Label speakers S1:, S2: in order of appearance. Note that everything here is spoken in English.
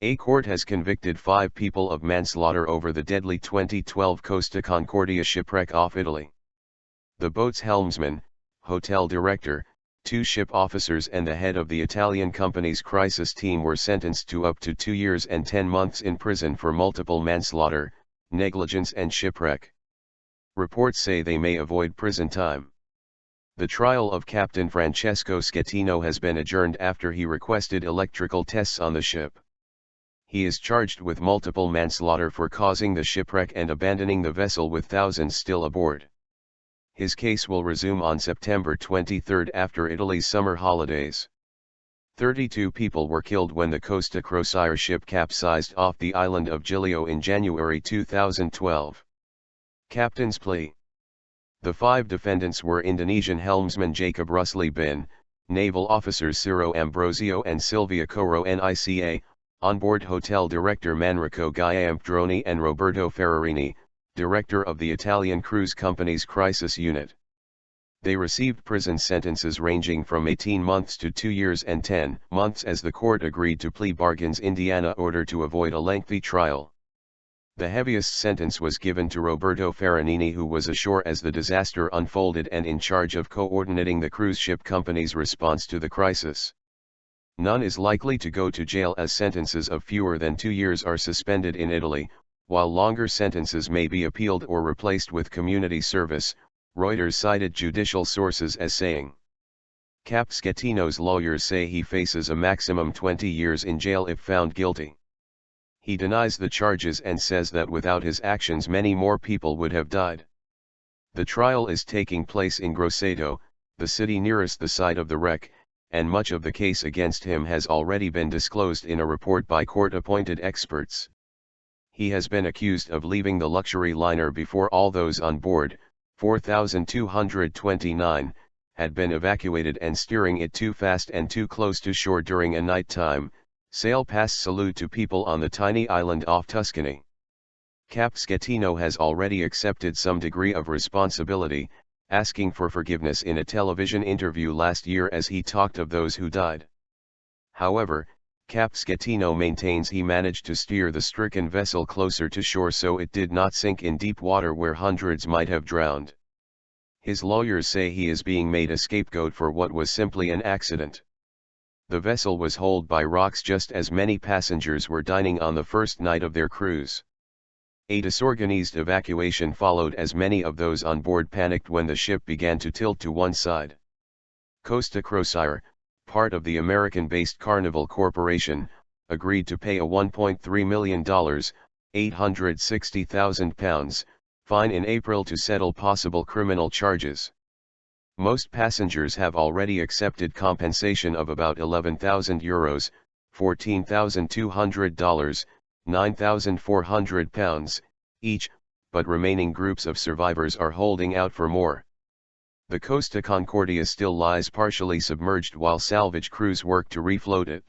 S1: A court has convicted 5 people of manslaughter over the deadly 2012 Costa Concordia shipwreck off Italy. The boat's helmsman, hotel director, 2 ship officers and the head of the Italian company's crisis team were sentenced to up to 2 years and 10 months in prison for multiple manslaughter, negligence and shipwreck. Reports say they may avoid prison time. The trial of Captain Francesco Schettino has been adjourned after he requested electrical tests on the ship. He is charged with multiple manslaughter for causing the shipwreck and abandoning the vessel with thousands still aboard. His case will resume on September 23 after Italy's summer holidays. 32 people were killed when the Costa Crociere ship capsized off the island of Giglio in January 2012. Captain's plea. The 5 defendants were Indonesian helmsman Jacob Rusli, naval officers Ciro, Ambrosio and Silvia Coronica, onboard hotel director Manrico Giampedroni and Roberto Ferrarini, director of the Italian cruise company's crisis unit. They received prison sentences ranging from 18 months to 2 years and 10 months as the court agreed to plea bargains in order to avoid a lengthy trial. The heaviest sentence was given to Roberto Ferrarini, who was ashore as the disaster unfolded and in charge of coordinating the cruise ship company's response to the crisis. None is likely to go to jail as sentences of fewer than 2 years are suspended in Italy, while longer sentences may be appealed or replaced with community service, Reuters cited judicial sources as saying. Cap Schettino's lawyers say he faces a maximum 20 years in jail if found guilty. He denies the charges and says that without his actions many more people would have died. The trial is taking place in Grosseto, the city nearest the site of the wreck, and much of the case against him has already been disclosed in a report by court-appointed experts. He has been accused of leaving the luxury liner before all those on board, 4,229, had been evacuated and steering it too fast and too close to shore during a nighttime sail past salute to people on the tiny island off Tuscany. Cap Schettino has already accepted some degree of responsibility, asking for forgiveness in a television interview last year as he talked of those who died. However, Cap Schettino maintains he managed to steer the stricken vessel closer to shore so it did not sink in deep water where hundreds might have drowned. His lawyers say he is being made a scapegoat for what was simply an accident. The vessel was holed by rocks just as many passengers were dining on the first night of their cruise. A disorganized evacuation followed as many of those on board panicked when the ship began to tilt to one side. Costa Crociere, part of the American-based Carnival Corporation, agreed to pay a $1.3 million, £860,000, fine in April to settle possible criminal charges. Most passengers have already accepted compensation of about €11,000, $14,200, £9,400 each, but remaining groups of survivors are holding out for more. The Costa Concordia still lies partially submerged while salvage crews work to refloat it.